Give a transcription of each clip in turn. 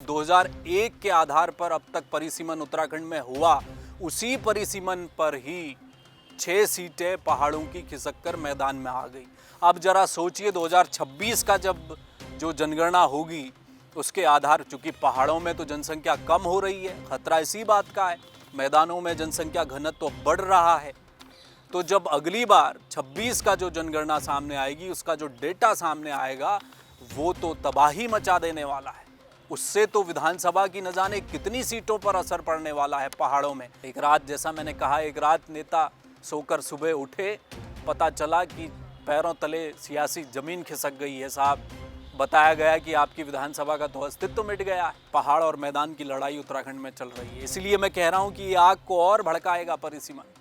2001 के आधार पर अब तक परिसीमन उत्तराखंड में हुआ, उसी परिसीमन पर ही 6 सीटें पहाड़ों की खिसक कर मैदान में आ गई। अब जरा सोचिए 2026 का जब जो जनगणना होगी उसके आधार, चूंकि पहाड़ों में तो जनसंख्या कम हो रही है, खतरा इसी बात का है, मैदानों में जनसंख्या घनत्व तो बढ़ रहा है। तो जब अगली बार 26 का जो जनगणना सामने आएगी, उसका जो डेटा सामने आएगा वो तो तबाही मचा देने वाला है। उससे तो विधानसभा की न जाने कितनी सीटों पर असर पड़ने वाला है पहाड़ों में। एक रात, जैसा मैंने कहा, एक रात नेता सोकर सुबह उठे, पता चला कि पैरों तले सियासी जमीन खिसक गई है साहब। बताया गया कि आपकी विधानसभा का तो अस्तित्व मिट गया है। पहाड़ और मैदान की लड़ाई उत्तराखंड में चल रही है। इसलिए मैं कह रहा हूं कि ये आग को और भड़काएगा परिसीमन।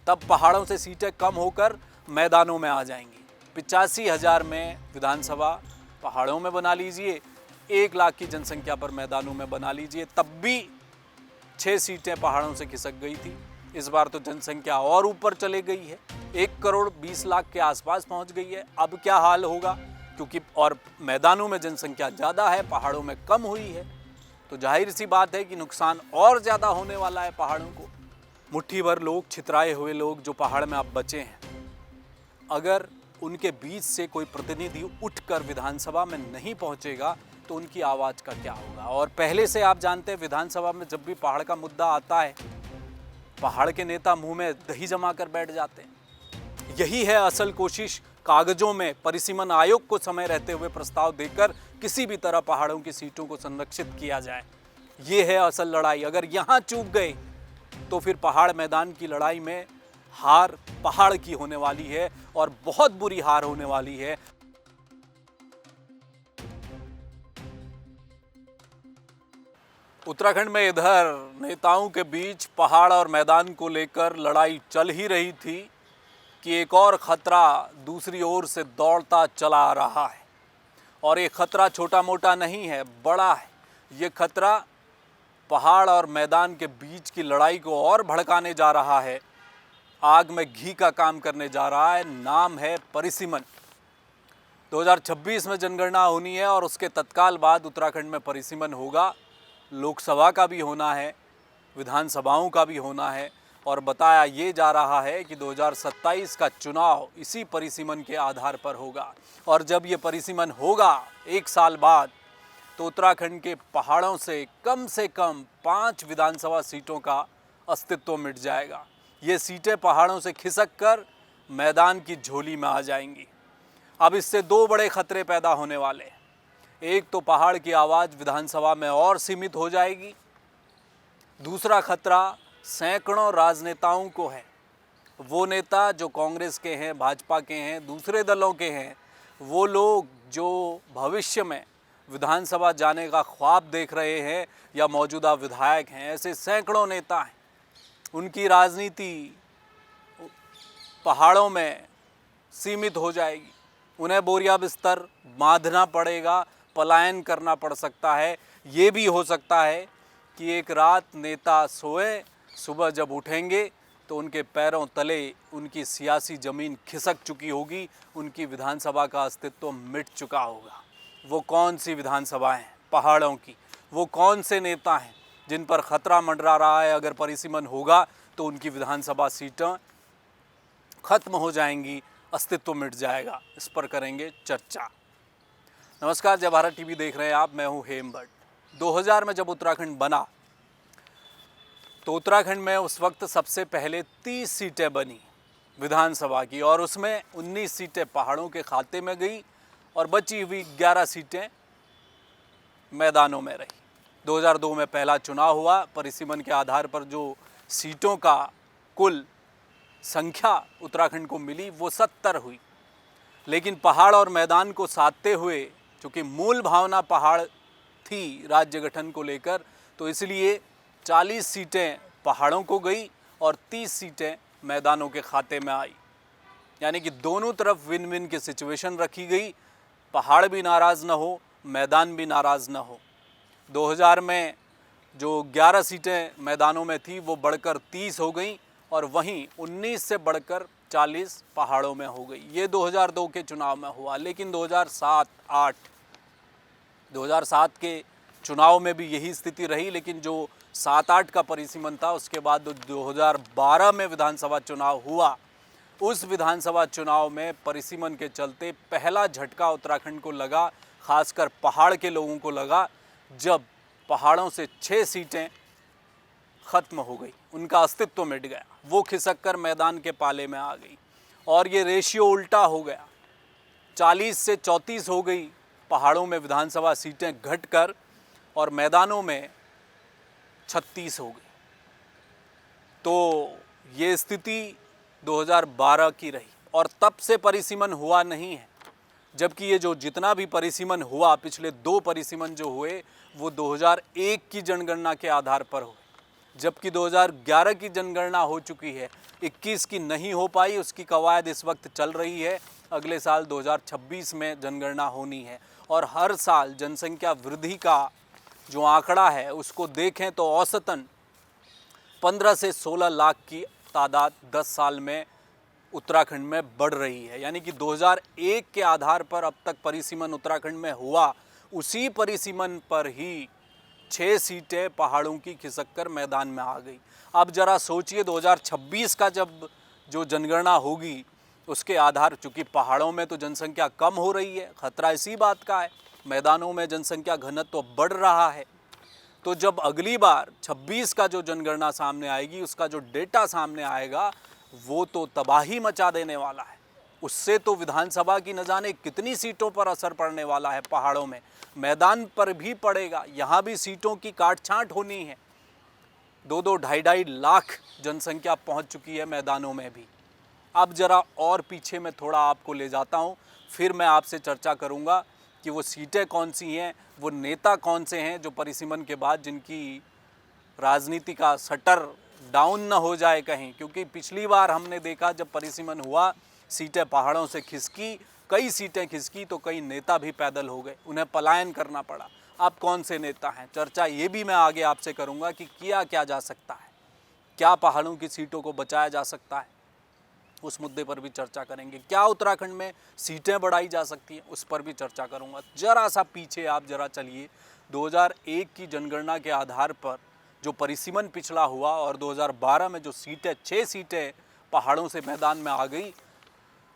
तब पहाड़ों से सीटें कम होकर मैदानों में आ जाएंगी। 85,000 में विधानसभा पहाड़ों में बना लीजिए, 1 लाख की जनसंख्या पर मैदानों में बना लीजिए, तब भी 6 सीटें पहाड़ों से खिसक गई थी। इस बार तो जनसंख्या और ऊपर चले गई है, 1 करोड़ 20 लाख के आसपास पहुंच गई है। अब क्या हाल होगा, क्योंकि और मैदानों में जनसंख्या ज़्यादा है, पहाड़ों में कम हुई है, तो जाहिर सी बात है कि नुकसान और ज़्यादा होने वाला है पहाड़ों को। मुट्ठी भर लोग, छितराए हुए लोग जो पहाड़ में अब बचे हैं, अगर उनके बीच से कोई प्रतिनिधि उठकर विधानसभा में नहीं पहुंचेगा तो उनकी आवाज़ का क्या होगा। और पहले से आप जानते हैं, विधानसभा में जब भी पहाड़ का मुद्दा आता है, पहाड़ के नेता मुंह में दही जमा कर बैठ जाते हैं। यही है असल कोशिश, कागजों में परिसीमन आयोग को समय रहते हुए प्रस्ताव देकर किसी भी तरह पहाड़ों की सीटों को संरक्षित किया जाए। ये है असल लड़ाई। अगर यहाँ चूक गए तो फिर पहाड़ मैदान की लड़ाई में हार पहाड़ की होने वाली है, और बहुत बुरी हार होने वाली है। उत्तराखंड में इधर नेताओं के बीच पहाड़ और मैदान को लेकर लड़ाई चल ही रही थी कि एक और खतरा दूसरी ओर से दौड़ता चला आ रहा है। और ये खतरा छोटा मोटा नहीं है, बड़ा है। ये खतरा पहाड़ और मैदान के बीच की लड़ाई को और भड़काने जा रहा है, आग में घी का काम करने जा रहा है। नाम है परिसीमन। 2026 में जनगणना होनी है और उसके तत्काल बाद उत्तराखंड में परिसीमन होगा। लोकसभा का भी होना है, विधानसभाओं का भी होना है, और बताया ये जा रहा है कि 2027 का चुनाव इसी परिसीमन के आधार पर होगा। और जब ये परिसीमन होगा 1 साल बाद, तो उत्तराखंड के पहाड़ों से कम 5 विधानसभा सीटों का अस्तित्व मिट जाएगा। ये सीटें पहाड़ों से खिसक कर मैदान की झोली में आ जाएंगी। अब इससे 2 बड़े खतरे पैदा होने वाले हैं। एक तो पहाड़ की आवाज़ विधानसभा में और सीमित हो जाएगी। दूसरा खतरा सैकड़ों राजनेताओं को है। वो नेता जो कांग्रेस के हैं, भाजपा के हैं, दूसरे दलों के हैं, वो लोग जो भविष्य में विधानसभा जाने का ख्वाब देख रहे हैं या मौजूदा विधायक हैं, ऐसे सैकड़ों नेता हैं। उनकी राजनीति पहाड़ों में सीमित हो जाएगी। उन्हें बोरिया बिस्तर बांधना पड़ेगा, पलायन करना पड़ सकता है। ये भी हो सकता है कि एक रात नेता सोए, सुबह जब उठेंगे तो उनके पैरों तले उनकी सियासी ज़मीन खिसक चुकी होगी, उनकी विधानसभा का अस्तित्व मिट चुका होगा। वो कौन सी विधानसभा हैं पहाड़ों की, वो कौन से नेता हैं जिन पर खतरा मंडरा रहा है अगर परिसीमन होगा तो उनकी विधानसभा सीटें खत्म हो जाएंगी, अस्तित्व मिट जाएगा। इस पर करेंगे चर्चा। नमस्कार, जय भारत टीवी देख रहे हैं आप, मैं हूं हेम भट्ट। 2000 में जब उत्तराखंड बना तो उत्तराखंड में उस वक्त सबसे पहले 30 सीटें बनी विधानसभा की, और उसमें 19 सीटें पहाड़ों के खाते में गई और बची हुई 11 सीटें मैदानों में रही। 2002 में पहला चुनाव हुआ। परिसीमन के आधार पर जो सीटों का कुल संख्या उत्तराखंड को मिली वो 70 हुई। लेकिन पहाड़ और मैदान को साधते हुए, चूँकि मूल भावना पहाड़ थी राज्य गठन को लेकर, तो इसलिए 40 सीटें पहाड़ों को गई और 30 सीटें मैदानों के खाते में आई। यानी कि दोनों तरफ विन विन की सिचुएशन रखी गई, पहाड़ भी नाराज़ न हो, मैदान भी नाराज़ न हो। 2000 में जो 11 सीटें मैदानों में थी वो बढ़कर 30 हो गई, और वहीं 19 से बढ़कर 40 पहाड़ों में हो गई। ये 2002 के चुनाव में हुआ। लेकिन 2007 के चुनाव में भी यही स्थिति रही, लेकिन जो 7-8 का परिसीमन था उसके बाद 2012 में विधानसभा चुनाव हुआ, उस विधानसभा चुनाव में परिसीमन के चलते पहला झटका उत्तराखंड को लगा, खासकर पहाड़ के लोगों को लगा, जब पहाड़ों से 6 सीटें खत्म हो गई, उनका अस्तित्व मिट गया, वो खिसक कर मैदान के पाले में आ गई और ये रेशियो उल्टा हो गया, 40 से 34 हो गई पहाड़ों में विधानसभा सीटें घटकर और मैदानों में 36 हो गई। तो ये स्थिति 2012 की रही और तब से परिसीमन हुआ नहीं है, जबकि ये जो जितना भी परिसीमन हुआ, पिछले 2 परिसीमन जो हुए वो 2001 की जनगणना के आधार पर हुए, जबकि 2011 की जनगणना हो चुकी है, 21 की नहीं हो पाई, उसकी कवायद इस वक्त चल रही है, अगले साल 2026 में जनगणना होनी है। और हर साल जनसंख्या वृद्धि का जो आंकड़ा है उसको देखें तो औसतन 15 से 16 लाख की तादाद 10 साल में उत्तराखंड में बढ़ रही है। यानी कि 2001 के आधार पर अब तक परिसीमन उत्तराखंड में हुआ, उसी परिसीमन पर ही 6 सीटें पहाड़ों की खिसक कर मैदान में आ गई। अब जरा सोचिए 2026 का जब जो जनगणना होगी उसके आधार, चूँकि पहाड़ों में तो जनसंख्या कम हो रही है, खतरा इसी बात का है, मैदानों में जनसंख्या घनत्व तो बढ़ रहा है, तो जब अगली बार 26 का जो जनगणना सामने आएगी, उसका जो डेटा सामने आएगा वो तो तबाही मचा देने वाला है। उससे तो विधानसभा की न जाने कितनी सीटों पर असर पड़ने वाला है, पहाड़ों में, मैदान पर भी पड़ेगा, यहाँ भी सीटों की काट छांट होनी है। 2-2, 2.5 लाख जनसंख्या पहुँच चुकी है मैदानों में भी। अब जरा और पीछे मैं थोड़ा आपको ले जाता हूँ, फिर मैं आपसे चर्चा करूँगा कि वो सीटें कौन सी हैं, वो नेता कौन से हैं जो परिसीमन के बाद जिनकी राजनीति का शटर डाउन न हो जाए कहीं, क्योंकि पिछली बार हमने देखा जब परिसीमन हुआ, सीटें पहाड़ों से खिसकी, कई सीटें खिसकी तो कई नेता भी पैदल हो गए, उन्हें पलायन करना पड़ा। अब कौन से नेता हैं, चर्चा ये भी मैं आगे आपसे करूँगा कि किया क्या जा सकता है, क्या पहाड़ों की सीटों को बचाया जा सकता है, उस मुद्दे पर भी चर्चा करेंगे। क्या उत्तराखंड में सीटें बढ़ाई जा सकती हैं, उस पर भी चर्चा करूंगा। जरा सा पीछे आप जरा चलिए, 2001 की जनगणना के आधार पर जो परिसीमन पिछला हुआ और 2012 में जो सीटें 6 सीटें पहाड़ों से मैदान में आ गई,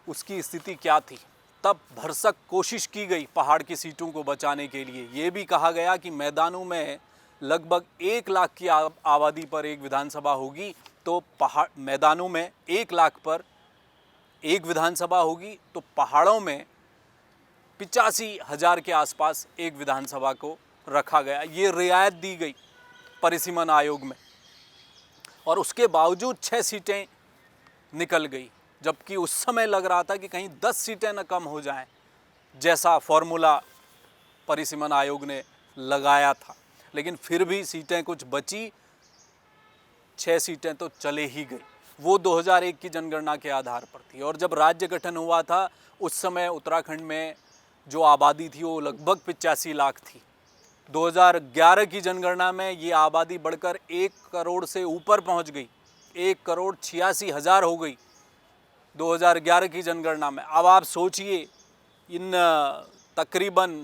उसकी स्थिति क्या थी। तब भरसक कोशिश की गई पहाड़ की सीटों को बचाने के लिए। ये भी कहा गया कि मैदानों में लगभग 1 लाख की आबादी पर एक विधानसभा होगी, तो पहाड़ मैदानों में 1 लाख पर एक विधानसभा होगी, तो पहाड़ों में 85,000 के आसपास एक विधानसभा को रखा गया। ये रियायत दी गई परिसीमन आयोग में और उसके बावजूद 6 सीटें निकल गई, जबकि उस समय लग रहा था कि कहीं 10 सीटें न कम हो जाएं, जैसा फॉर्मूला परिसीमन आयोग ने लगाया था। लेकिन फिर भी सीटें कुछ बची, 6 सीटें तो चले ही गई। वो 2001 की जनगणना के आधार पर थी। और जब राज्य गठन हुआ था उस समय उत्तराखंड में जो आबादी थी वो लगभग 85 लाख थी। 2011 की जनगणना में ये आबादी बढ़कर 1 करोड़ से ऊपर पहुंच गई, 1,86,000 हो गई 2011 की जनगणना में। अब आप सोचिए, इन तकरीबन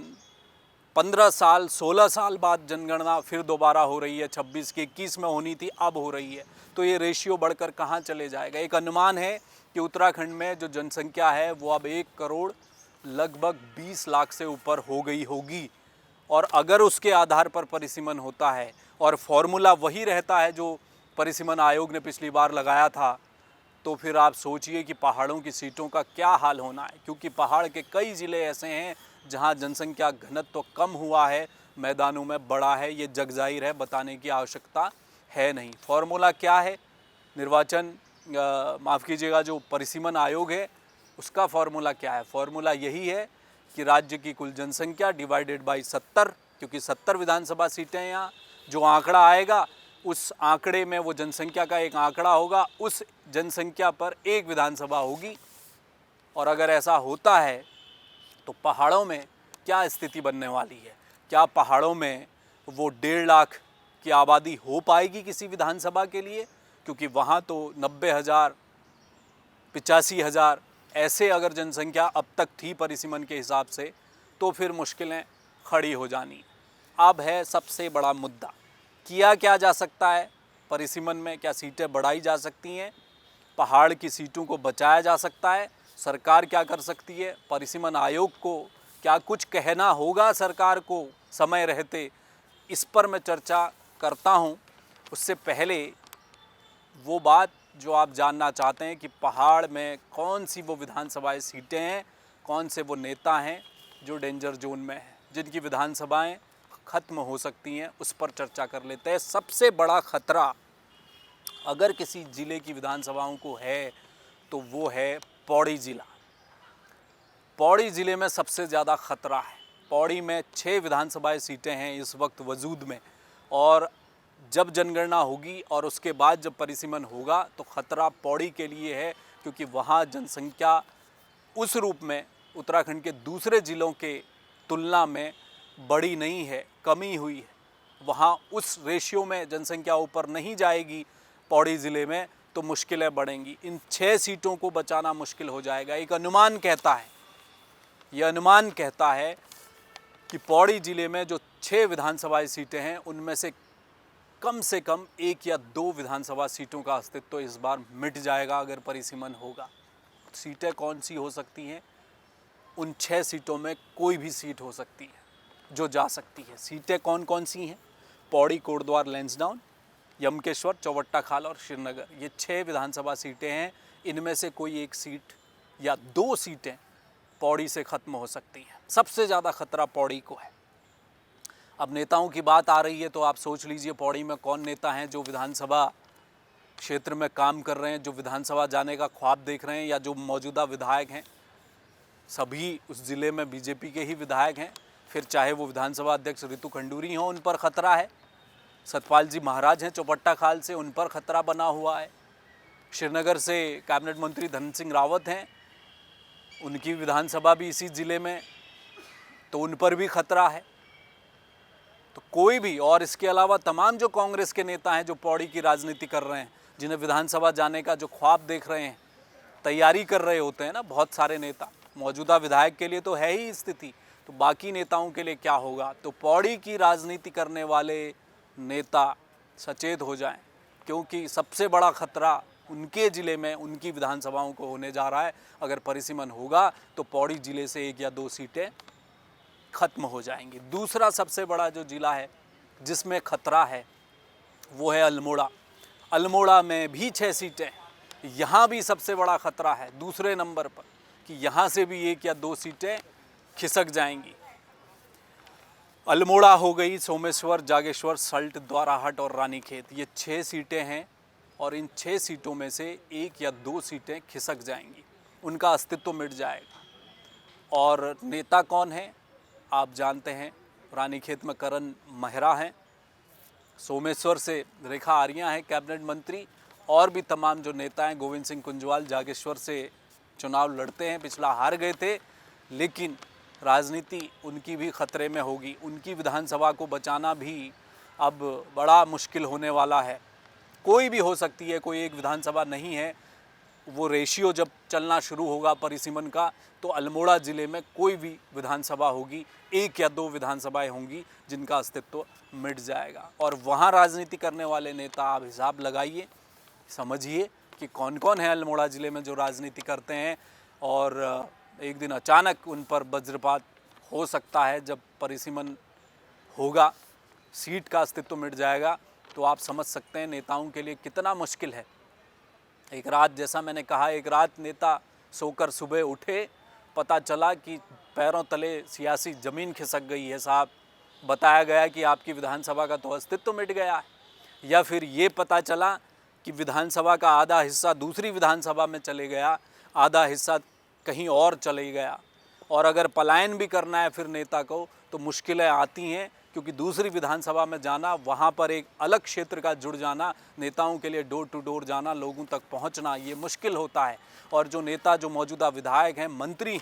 15 साल 16 साल बाद जनगणना फिर दोबारा हो रही है, 26 की 21 में होनी थी, अब हो रही है, तो ये रेशियो बढ़कर कहाँ चले जाएगा। एक अनुमान है कि उत्तराखंड में जो जनसंख्या है वो अब 1 करोड़ लगभग 20 लाख से ऊपर हो गई होगी। और अगर उसके आधार पर परिसीमन होता है और फॉर्मूला वही रहता है जो परिसीमन आयोग ने पिछली बार लगाया था, तो फिर आप सोचिए कि पहाड़ों की सीटों का क्या हाल होना है। क्योंकि पहाड़ के कई ज़िले ऐसे हैं जहां जनसंख्या घनत्व तो कम हुआ है, मैदानों में बढ़ा है, ये जग जाहिर है, बताने की आवश्यकता है नहीं। फॉर्मूला क्या है, निर्वाचन माफ़ कीजिएगा, जो परिसीमन आयोग है उसका फॉर्मूला क्या है। फॉर्मूला यही है कि राज्य की कुल जनसंख्या डिवाइडेड बाई 70, क्योंकि 70 विधानसभा सीटें यहाँ, जो आंकड़ा आएगा उस आंकड़े में वो जनसंख्या का एक आंकड़ा होगा, उस जनसंख्या पर एक विधानसभा होगी। और अगर ऐसा होता है तो पहाड़ों में क्या स्थिति बनने वाली है। क्या पहाड़ों में वो 1.5 लाख की आबादी हो पाएगी किसी विधानसभा के लिए, क्योंकि वहाँ तो 90,000 85,000 ऐसे अगर जनसंख्या अब तक थी परिसीमन के हिसाब से, तो फिर मुश्किलें खड़ी हो जानी। अब है सबसे बड़ा मुद्दा, किया क्या जा सकता है परिसीमन में? क्या सीटें बढ़ाई जा सकती हैं? पहाड़ की सीटों को बचाया जा सकता है? सरकार क्या कर सकती है? परिसीमन आयोग को क्या कुछ कहना होगा सरकार को समय रहते? इस पर मैं चर्चा करता हूं। उससे पहले वो बात जो आप जानना चाहते हैं कि पहाड़ में कौन सी वो विधानसभाएं सीटें हैं, कौन से वो नेता हैं जो डेंजर जोन में हैं, जिनकी विधानसभाएं ख़त्म हो सकती हैं, उस पर चर्चा कर लेते हैं। सबसे बड़ा खतरा अगर किसी ज़िले की विधानसभाओं को है तो वो है पौड़ी ज़िला। पौड़ी ज़िले में सबसे ज़्यादा खतरा है। पौड़ी में 6 विधानसभाएं सीटें हैं इस वक्त वजूद में, और जब जनगणना होगी और उसके बाद जब परिसीमन होगा तो ख़तरा पौड़ी के लिए है, क्योंकि वहाँ जनसंख्या उस रूप में उत्तराखंड के दूसरे ज़िलों के तुलना में बड़ी नहीं है, कमी हुई है। वहाँ उस रेशियो में जनसंख्या ऊपर नहीं जाएगी पौड़ी ज़िले में, तो मुश्किलें बढ़ेंगी। इन 6 सीटों को बचाना मुश्किल हो जाएगा। एक अनुमान कहता है, यह अनुमान कहता है कि पौड़ी ज़िले में जो 6 विधानसभा सीटें हैं उनमें से कम 1 या 2 विधानसभा सीटों का अस्तित्व इस बार मिट जाएगा अगर परिसीमन होगा। सीटें कौन सी हो सकती हैं? उन 6 सीटों में कोई भी सीट हो सकती है जो जा सकती है। सीटें कौन कौन सी हैं? पौड़ी, कोटद्वार, लैंसडाउन, यमकेश्वर, चौबट्टा खाल और श्रीनगर, ये 6 विधानसभा सीटें हैं। इनमें से कोई एक सीट या 2 सीटें पौड़ी से ख़त्म हो सकती हैं। सबसे ज़्यादा खतरा पौड़ी को है। अब नेताओं की बात आ रही है तो आप सोच लीजिए पौड़ी में कौन नेता हैं जो विधानसभा क्षेत्र में काम कर रहे हैं, जो विधानसभा जाने का ख्वाब देख रहे हैं, या जो मौजूदा विधायक हैं। सभी उस ज़िले में बीजेपी के ही विधायक हैं, फिर चाहे वो विधानसभा अध्यक्ष रितु खंडूरी हों, उन पर खतरा है। सतपाल जी महाराज हैं चौबट्टा खाल से, उन पर खतरा बना हुआ है। श्रीनगर से कैबिनेट मंत्री धन सिंह रावत हैं, उनकी विधानसभा भी इसी ज़िले में, तो उन पर भी खतरा है। तो कोई भी, और इसके अलावा तमाम जो कांग्रेस के नेता हैं जो पौड़ी की राजनीति कर रहे हैं, जिन्हें विधानसभा जाने का जो ख्वाब देख रहे हैं, तैयारी कर रहे होते हैं ना बहुत सारे नेता, मौजूदा विधायक के लिए तो है ही स्थिति, तो बाकी नेताओं के लिए क्या होगा? तो पौड़ी की राजनीति करने वाले नेता सचेत हो जाएं, क्योंकि सबसे बड़ा खतरा उनके ज़िले में, उनकी विधानसभाओं को होने जा रहा है। अगर परिसीमन होगा तो पौड़ी ज़िले से 1 या 2 सीटें ख़त्म हो जाएंगी। दूसरा सबसे बड़ा जो ज़िला है जिसमें खतरा है वो है अल्मोड़ा। अल्मोड़ा में भी 6 सीटें, यहाँ भी सबसे बड़ा खतरा है दूसरे नंबर पर, कि यहाँ से भी 1 या 2 सीटें खिसक जाएंगी। अल्मोड़ा हो गई, सोमेश्वर, जागेश्वर, सल्ट, द्वाराहाट और रानीखेत, ये 6 सीटें हैं, और इन 6 सीटों में से 1 या 2 सीटें खिसक जाएंगी, उनका अस्तित्व मिट जाएगा। और नेता कौन है आप जानते हैं, रानीखेत में करण मेहरा हैं, सोमेश्वर से रेखा आर्या हैं कैबिनेट मंत्री, और भी तमाम जो नेता हैं, गोविंद सिंह कुंजवाल जागेश्वर से चुनाव लड़ते हैं, पिछला हार गए थे, लेकिन राजनीति उनकी भी खतरे में होगी। उनकी विधानसभा को बचाना भी अब बड़ा मुश्किल होने वाला है। कोई भी हो सकती है, कोई एक विधानसभा नहीं है। वो रेशियो जब चलना शुरू होगा परिसीमन का, तो अल्मोड़ा ज़िले में कोई भी विधानसभा होगी, 1 या 2 विधानसभाएं होंगी जिनका अस्तित्व मिट जाएगा। और वहाँ राजनीति करने वाले नेता आप हिसाब लगाइए, समझिए कि कौन कौन है अल्मोड़ा ज़िले में जो राजनीति करते हैं, और एक दिन अचानक उन पर वज्रपात हो सकता है। जब परिसीमन होगा, सीट का अस्तित्व मिट जाएगा, तो आप समझ सकते हैं नेताओं के लिए कितना मुश्किल है। एक रात, जैसा मैंने कहा, एक रात नेता सोकर सुबह उठे, पता चला कि पैरों तले सियासी ज़मीन खिसक गई है साहब, बताया गया कि आपकी विधानसभा का तो अस्तित्व मिट गया है। या फिर ये पता चला कि विधानसभा का आधा हिस्सा दूसरी विधानसभा में चले गया, आधा हिस्सा कहीं और चले गया। और अगर पलायन भी करना है फिर नेता को, तो मुश्किलें आती हैं, क्योंकि दूसरी विधानसभा में जाना, वहाँ पर एक अलग क्षेत्र का जुड़ जाना, नेताओं के लिए डोर टू डोर जाना, लोगों तक पहुँचना, ये मुश्किल होता है। और जो नेता, जो मौजूदा विधायक हैं, मंत्री,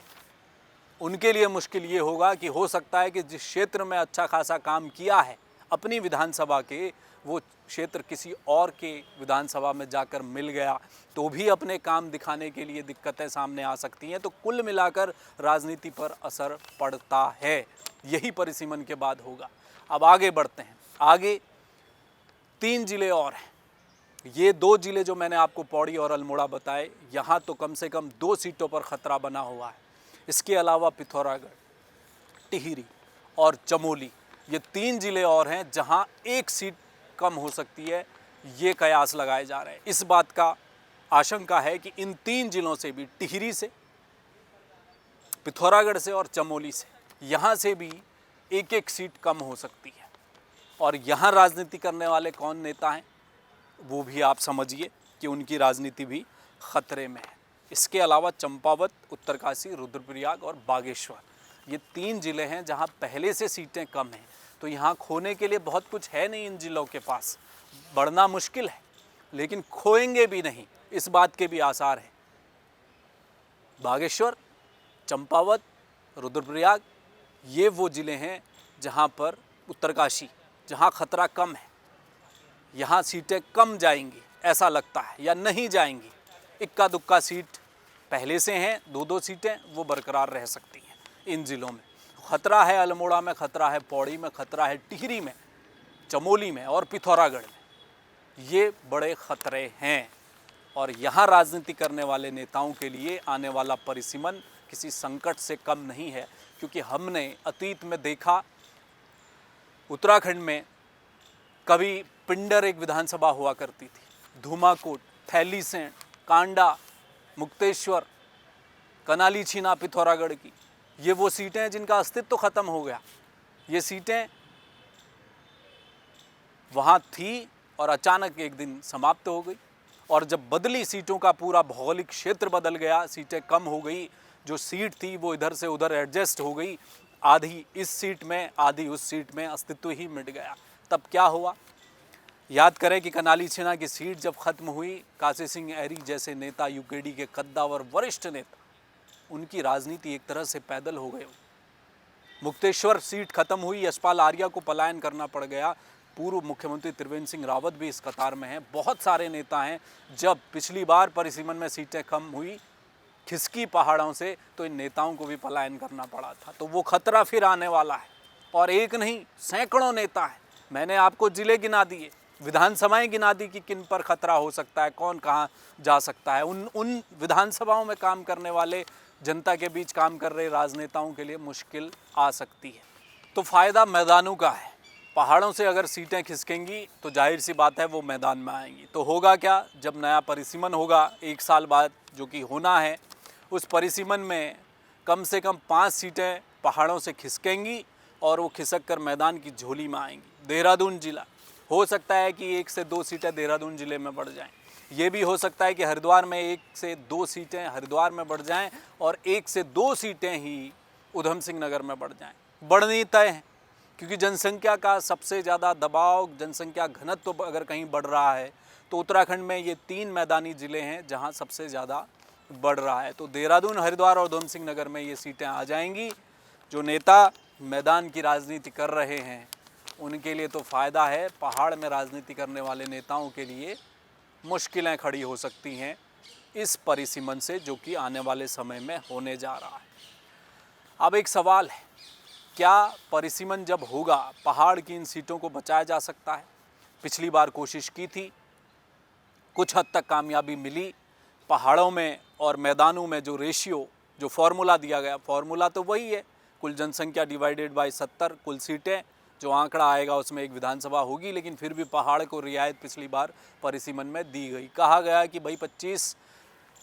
उनके लिए मुश्किल ये होगा कि हो सकता है कि जिस क्षेत्र में अच्छा खासा काम किया है अपनी विधानसभा के, वो क्षेत्र किसी और के विधानसभा में जाकर मिल गया, तो भी अपने काम दिखाने के लिए दिक्कतें सामने आ सकती हैं। तो कुल मिलाकर राजनीति पर असर पड़ता है। यही परिसीमन के बाद होगा। अब आगे बढ़ते हैं। आगे 3 जिले और हैं। ये 2 जिले जो मैंने आपको पौड़ी और अल्मोड़ा बताए, यहाँ तो कम से कम 2 सीटों पर खतरा बना हुआ है। इसके अलावा पिथौरागढ़, टिहरी और चमोली, ये 3 जिले और हैं जहाँ 1 सीट कम हो सकती है। ये कयास लगाए जा रहे हैं। इस बात का आशंका है कि इन 3 जिलों से भी, टिहरी से, पिथौरागढ़ से और चमोली से, यहाँ से भी 1-1 सीट कम हो सकती है। और यहाँ राजनीति करने वाले कौन नेता हैं वो भी आप समझिए कि उनकी राजनीति भी खतरे में है। इसके अलावा चंपावत, उत्तरकाशी, रुद्रप्रयाग और बागेश्वर, ये 3 जिले हैं जहाँ पहले से सीटें कम हैं। तो यहाँ खोने के लिए बहुत कुछ है नहीं इन जिलों के पास, बढ़ना मुश्किल है, लेकिन खोएंगे भी नहीं, इस बात के भी आसार हैं। बागेश्वर, चंपावत, रुद्रप्रयाग, ये वो ज़िले हैं जहाँ पर, उत्तरकाशी, जहाँ खतरा कम है, यहाँ सीटें कम जाएंगी ऐसा लगता है, या नहीं जाएंगी। इक्का दुक्का सीट पहले से हैं, 2-2 सीटें वो बरकरार रह सकती हैं इन ज़िलों में। खतरा है अल्मोड़ा में, खतरा है पौड़ी में, खतरा है टिहरी में, चमोली में और पिथौरागढ़ में। ये बड़े खतरे हैं और यहाँ राजनीति करने वाले नेताओं के लिए आने वाला परिसीमन किसी संकट से कम नहीं है। क्योंकि हमने अतीत में देखा, उत्तराखंड में कभी पिंडर एक विधानसभा हुआ करती थी, धूमाकोट, थैलीसैंण, कांडा, मुक्तेश्वर, कनाली छीना पिथौरागढ़ की, ये वो सीटें हैं जिनका अस्तित्व तो ख़त्म हो गया। ये सीटें वहाँ थी और अचानक एक दिन समाप्त हो गई। और जब बदली सीटों का पूरा भौगोलिक क्षेत्र बदल गया, सीटें कम हो गई, जो सीट थी वो इधर से उधर एडजस्ट हो गई, आधी इस सीट में आधी उस सीट में, अस्तित्व ही मिट गया। तब क्या हुआ? याद करें कि कनाली छीना की सीट जब खत्म हुई, काशी सिंह ऐरी जैसे नेता, यूकेडी के कद्दावर वरिष्ठ नेता, उनकी राजनीति एक तरह से पैदल हो गई। मुक्तेश्वर सीट खत्म हुई, यशपाल आर्या को पलायन करना पड़ गया। पूर्व मुख्यमंत्री त्रिवेंद्र सिंह रावत भी इस कतार में हैं। बहुत सारे नेता हैं। जब पिछली बार परिसीमन में सीटें कम हुई खिसकी पहाड़ों से, तो इन नेताओं को भी पलायन करना पड़ा था। तो वो खतरा फिर आने वाला है। और एक नहीं, सैकड़ों नेता हैं। मैंने आपको जिले गिना दिए, विधानसभाएं गिना दी कि किन पर खतरा हो सकता है, कौन कहाँ जा सकता है। उन विधानसभाओं में काम करने वाले, जनता के बीच काम कर रहे राजनेताओं के लिए मुश्किल आ सकती है। तो फ़ायदा मैदानों का है। पहाड़ों से अगर सीटें खिसकेंगी तो जाहिर सी बात है वो मैदान में आएंगी। तो होगा क्या? जब नया परिसीमन होगा 1 साल बाद, जो कि होना है, उस परिसीमन में कम से कम 5 सीटें पहाड़ों से खिसकेंगी और वो खिसक कर मैदान की झोली में आएंगी। देहरादून जिला, हो सकता है कि 1 से 2 सीटें देहरादून ज़िले में बढ़ जाएं। ये भी हो सकता है कि हरिद्वार में 1 से 2 सीटें हरिद्वार में बढ़ जाएं और 1 से 2 सीटें ही उधम सिंह नगर में बढ़ जाएं। बढ़नी तय है, क्योंकि जनसंख्या का सबसे ज़्यादा दबाव, जनसंख्या घनत्व तो अगर कहीं बढ़ रहा है तो उत्तराखंड में ये 3 मैदानी ज़िले हैं जहाँ सबसे ज़्यादा बढ़ रहा है। तो देहरादून, हरिद्वार और उधम सिंह नगर में ये सीटें आ जाएंगी। जो नेता मैदान की राजनीति कर रहे हैं उनके लिए तो फ़ायदा है। पहाड़ में राजनीति करने वाले नेताओं के लिए मुश्किलें खड़ी हो सकती हैं इस परिसीमन से, जो कि आने वाले समय में होने जा रहा है। अब एक सवाल है, क्या परिसीमन जब होगा पहाड़ की इन सीटों को बचाया जा सकता है? पिछली बार कोशिश की थी, कुछ हद तक कामयाबी मिली। पहाड़ों में और मैदानों में जो रेशियो, जो फॉर्मूला दिया गया, फॉर्मूला तो वही है, कुल जनसंख्या डिवाइडेड बाय 70, कुल सीटें, जो आंकड़ा आएगा उसमें एक विधानसभा होगी। लेकिन फिर भी पहाड़ को रियायत पिछली बार परिसीमन में दी गई। कहा गया कि भाई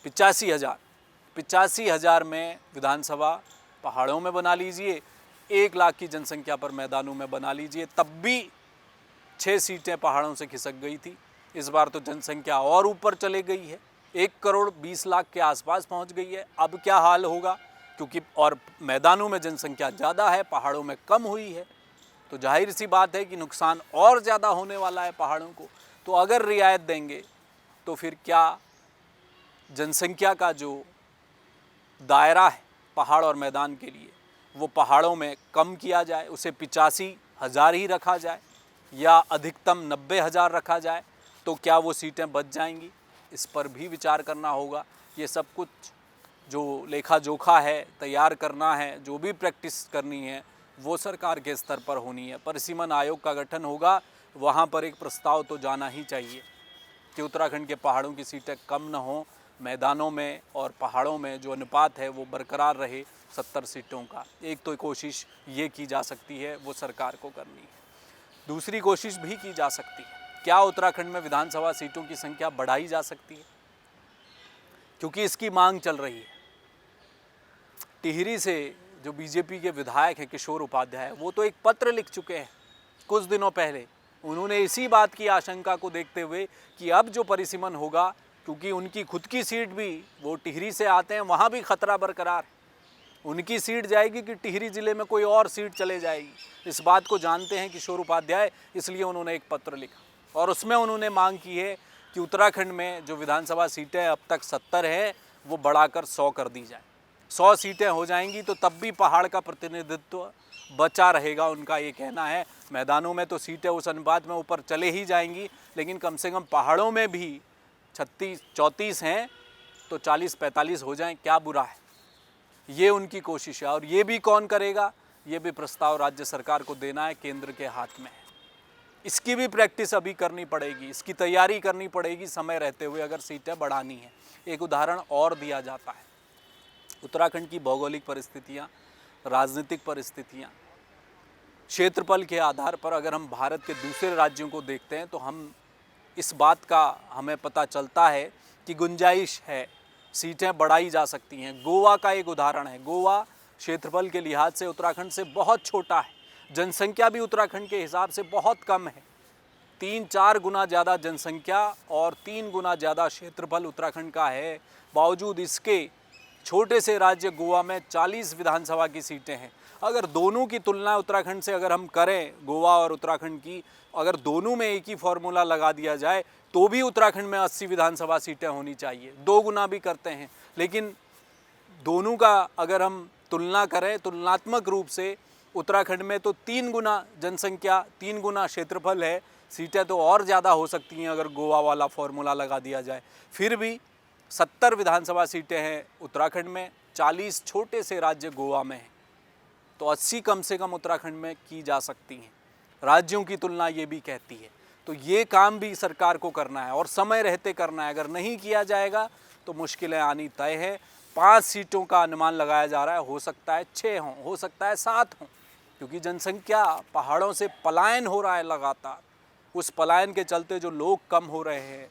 85 हज़ार में विधानसभा पहाड़ों में बना लीजिए, 1 लाख की जनसंख्या पर मैदानों में बना लीजिए। तब भी 6 सीटें पहाड़ों से खिसक गई थी। इस बार तो जनसंख्या और ऊपर चले गई है, 1 करोड़ 20 लाख के आसपास पहुंच गई है। अब क्या हाल होगा? क्योंकि और मैदानों में जनसंख्या ज़्यादा है, पहाड़ों में कम हुई है, तो जाहिर सी बात है कि नुकसान और ज़्यादा होने वाला है पहाड़ों को। तो अगर रियायत देंगे तो फिर क्या जनसंख्या का जो दायरा है पहाड़ और मैदान के लिए, वो पहाड़ों में कम किया जाए, उसे 85,000 ही रखा जाए या अधिकतम 90,000 रखा जाए, तो क्या वो सीटें बच जाएंगी? इस पर भी विचार करना होगा। ये सब कुछ जो लेखा जोखा है, तैयार करना है, जो भी प्रैक्टिस करनी है, वो सरकार के स्तर पर होनी है। परिसीमन आयोग का गठन होगा, वहाँ पर एक प्रस्ताव तो जाना ही चाहिए कि उत्तराखंड के पहाड़ों की सीटें कम न हो, मैदानों में और पहाड़ों में जो अनुपात है वो बरकरार रहे 70 सीटों का। एक तो कोशिश ये की जा सकती है, वो सरकार को करनी है। दूसरी कोशिश भी की जा सकती है, क्या उत्तराखंड में विधानसभा सीटों की संख्या बढ़ाई जा सकती है, क्योंकि इसकी मांग चल रही है। टिहरी से जो बीजेपी के विधायक हैं किशोर उपाध्याय, वो तो एक पत्र लिख चुके हैं कुछ दिनों पहले। उन्होंने इसी बात की आशंका को देखते हुए कि अब जो परिसीमन होगा, क्योंकि उनकी खुद की सीट भी, वो टिहरी से आते हैं, वहाँ भी खतरा बरकरार है। उनकी सीट जाएगी कि टिहरी जिले में कोई और सीट चले जाएगी, इस बात को जानते हैं किशोर उपाध्याय। इसलिए उन्होंने एक पत्र लिखा और उसमें उन्होंने मांग की है कि उत्तराखंड में जो विधानसभा सीटें अब तक 70 है, वो बढ़ाकर 100 कर दी जाए। 100 सीटें हो जाएंगी तो तब भी पहाड़ का प्रतिनिधित्व बचा रहेगा, उनका ये कहना है। मैदानों में तो सीटें उस अनुपात में ऊपर चले ही जाएंगी, लेकिन कम से कम पहाड़ों में भी 36-34 हैं तो 40-45 हो जाएं, क्या बुरा है। ये उनकी कोशिश है, और ये भी कौन करेगा, ये भी प्रस्ताव राज्य सरकार को देना है, केंद्र के हाथ में है। इसकी भी प्रैक्टिस अभी करनी पड़ेगी, इसकी तैयारी करनी पड़ेगी समय रहते हुए, अगर सीटें बढ़ानी है। एक उदाहरण और दिया जाता है, उत्तराखंड की भौगोलिक परिस्थितियाँ, राजनीतिक परिस्थितियाँ, क्षेत्रफल के आधार पर अगर हम भारत के दूसरे राज्यों को देखते हैं तो हम इस बात का हमें पता चलता है कि गुंजाइश है, सीटें बढ़ाई जा सकती हैं। गोवा का एक उदाहरण है। गोवा क्षेत्रफल के लिहाज से उत्तराखंड से बहुत छोटा है, जनसंख्या भी उत्तराखंड के हिसाब से बहुत कम है। 3-4 गुना ज़्यादा जनसंख्या और 3 गुना ज़्यादा क्षेत्रफल उत्तराखंड का है। बावजूद इसके छोटे से राज्य गोवा में 40 विधानसभा की सीटें हैं। अगर दोनों की तुलना उत्तराखंड से अगर हम करें, गोवा और उत्तराखंड की, अगर दोनों में एक ही फॉर्मूला लगा दिया जाए तो भी उत्तराखंड में 80 विधानसभा सीटें होनी चाहिए। 2 गुना भी करते हैं, लेकिन दोनों का अगर हम तुलना करें तुलनात्मक रूप से, उत्तराखंड में तो 3 गुना जनसंख्या, 3 गुना क्षेत्रफल है, सीटें तो और ज़्यादा हो सकती हैं अगर गोवा वाला फॉर्मूला लगा दिया जाए। फिर भी 70 विधानसभा सीटें हैं उत्तराखंड में, 40 छोटे से राज्य गोवा में हैं, तो 80 कम से कम उत्तराखंड में की जा सकती हैं। राज्यों की तुलना ये भी कहती है। तो ये काम भी सरकार को करना है और समय रहते करना है। अगर नहीं किया जाएगा तो मुश्किलें आनी तय है। 5 सीटों का अनुमान लगाया जा रहा है, हो सकता है 6 हों, हो सकता है 7 हों, क्योंकि जनसंख्या, पहाड़ों से पलायन हो रहा है लगातार। उस पलायन के चलते जो लोग कम हो रहे हैं,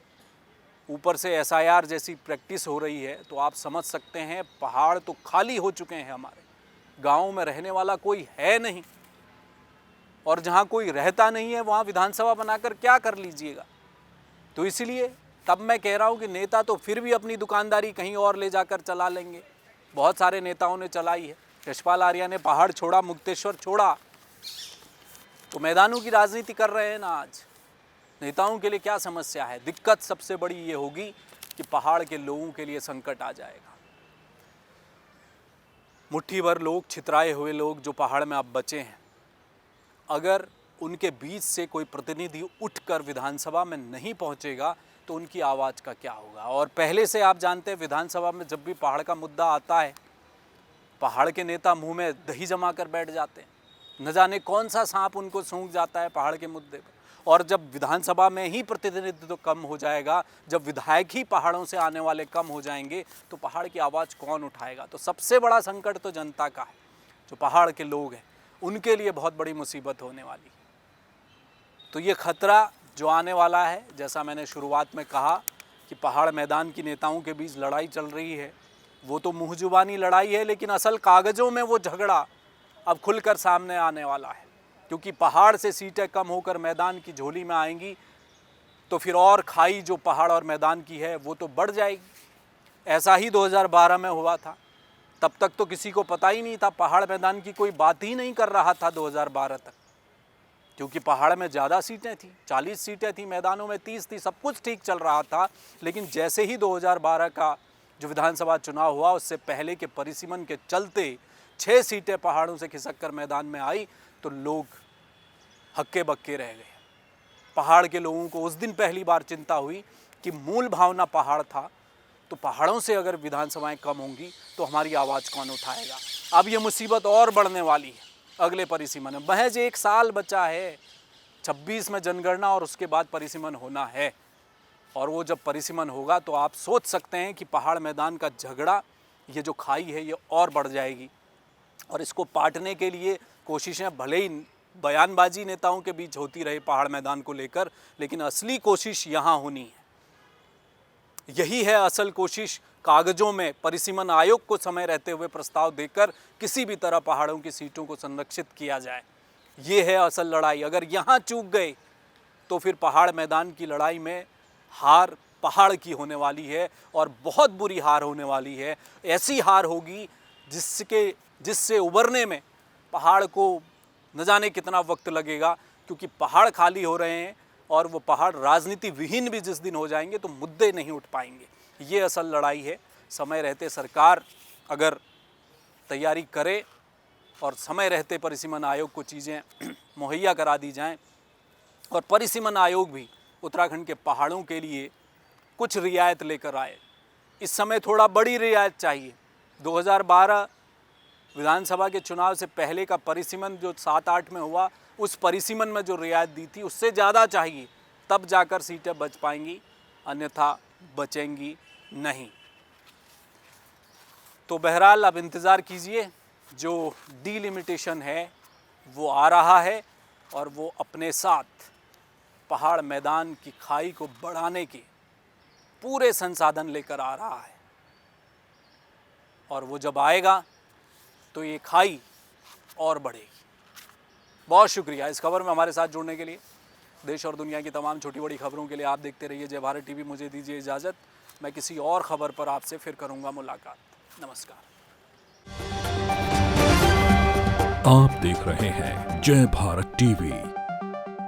ऊपर से SIR जैसी प्रैक्टिस हो रही है, तो आप समझ सकते हैं पहाड़ तो खाली हो चुके हैं। हमारे गाँव में रहने वाला कोई है नहीं, और जहाँ कोई रहता नहीं है वहाँ विधानसभा बनाकर क्या कर लीजिएगा। तो इसलिए तब मैं कह रहा हूँ कि नेता तो फिर भी अपनी दुकानदारी कहीं और ले जाकर चला लेंगे। बहुत सारे नेताओं ने चलाई है। यशपाल आर्या ने पहाड़ छोड़ा, मुक्तेश्वर छोड़ा, तो मैदानों की राजनीति कर रहे हैं ना। आज नेताओं के लिए क्या समस्या है? दिक्कत सबसे बड़ी ये होगी कि पहाड़ के लोगों के लिए संकट आ जाएगा। मुट्ठी भर लोग, छितराए हुए लोग जो पहाड़ में अब बचे हैं, अगर उनके बीच से कोई प्रतिनिधि उठकर विधानसभा में नहीं पहुंचेगा तो उनकी आवाज़ का क्या होगा। और पहले से आप जानते हैं विधानसभा में जब भी पहाड़ का मुद्दा आता है, पहाड़ के नेता मुंह में दही जमा कर बैठ जाते हैं। न जाने कौन सा सांप उनको सूंघ जाता है पहाड़ के मुद्दे पर। और जब विधानसभा में ही प्रतिनिधित्व कम हो जाएगा, जब विधायक ही पहाड़ों से आने वाले कम हो जाएंगे, तो पहाड़ की आवाज़ कौन उठाएगा। तो सबसे बड़ा संकट तो जनता का है, जो पहाड़ के लोग हैं, उनके लिए बहुत बड़ी मुसीबत होने वाली है। तो ये खतरा जो आने वाला है, जैसा मैंने शुरुआत में कहा कि पहाड़ मैदान की नेताओं के बीच लड़ाई चल रही है, वो तो मुँह जुबानी लड़ाई है, लेकिन असल कागज़ों में वो झगड़ा अब खुलकर सामने आने वाला है। क्योंकि पहाड़ से सीटें कम होकर मैदान की झोली में आएंगी तो फिर और खाई जो पहाड़ और मैदान की है वो तो बढ़ जाएगी। ऐसा ही 2012 में हुआ था। तब तक तो किसी को पता ही नहीं था, पहाड़ मैदान की कोई बात ही नहीं कर रहा था 2012 तक, क्योंकि पहाड़ में ज़्यादा सीटें थी, 40 सीटें थी, मैदानों में 30 थी, सब कुछ ठीक चल रहा था। लेकिन जैसे ही 2012 का जो विधानसभा चुनाव हुआ, उससे पहले के परिसीमन के चलते 6 सीटें पहाड़ों से खिसक कर मैदान में आई, तो लोग हक्के बक्के रह गए। पहाड़ के लोगों को उस दिन पहली बार चिंता हुई कि मूल भावना पहाड़ था, तो पहाड़ों से अगर विधानसभाएं कम होंगी तो हमारी आवाज़ कौन उठाएगा। अब ये मुसीबत और बढ़ने वाली है। अगले परिसीमन में। महज 1 साल बचा है, 26 में जनगणना और उसके बाद परिसीमन होना है। और वो जब परिसीमन होगा तो आप सोच सकते हैं कि पहाड़ मैदान का झगड़ा, ये जो खाई है, ये और बढ़ जाएगी। और इसको पाटने के लिए कोशिशें भले ही बयानबाजी नेताओं के बीच होती रहे पहाड़ मैदान को लेकर, लेकिन असली कोशिश यहाँ होनी है। यही है असल कोशिश, कागजों में परिसीमन आयोग को समय रहते हुए प्रस्ताव देकर किसी भी तरह पहाड़ों की सीटों को संरक्षित किया जाए। ये है असल लड़ाई। अगर यहाँ चूक गए तो फिर पहाड़ मैदान की लड़ाई में हार पहाड़ की होने वाली है, और बहुत बुरी हार होने वाली है। ऐसी हार होगी जिससे उबरने में पहाड़ को न जाने कितना वक्त लगेगा, क्योंकि पहाड़ खाली हो रहे हैं और वो पहाड़ राजनीति विहीन भी जिस दिन हो जाएंगे तो मुद्दे नहीं उठ पाएंगे। ये असल लड़ाई है। समय रहते सरकार अगर तैयारी करे और समय रहते परिसीमन आयोग को चीज़ें मुहैया करा दी जाएं, और परिसीमन आयोग भी उत्तराखंड के पहाड़ों के लिए कुछ रियायत लेकर आए। इस समय थोड़ा बड़ी रियायत चाहिए। 2012 विधानसभा के चुनाव से पहले का परिसीमन जो 7-8 में हुआ, उस परिसीमन में जो रियायत दी थी उससे ज़्यादा चाहिए, तब जाकर सीटें बच पाएंगी, अन्यथा बचेंगी नहीं। तो बहरहाल अब इंतज़ार कीजिए, जो डिलिमिटेशन है वो आ रहा है और वो अपने साथ पहाड़ मैदान की खाई को बढ़ाने के पूरे संसाधन लेकर आ रहा है। और वो जब आएगा तो ये खाई और बढ़ेगी। बहुत शुक्रिया इस खबर में हमारे साथ जुड़ने के लिए। देश और दुनिया की तमाम छोटी बड़ी खबरों के लिए आप देखते रहिए जय भारत टीवी। मुझे दीजिए इजाज़त, मैं किसी और खबर पर आपसे फिर करूंगा मुलाकात। नमस्कार। आप देख रहे हैं जय भारत टीवी।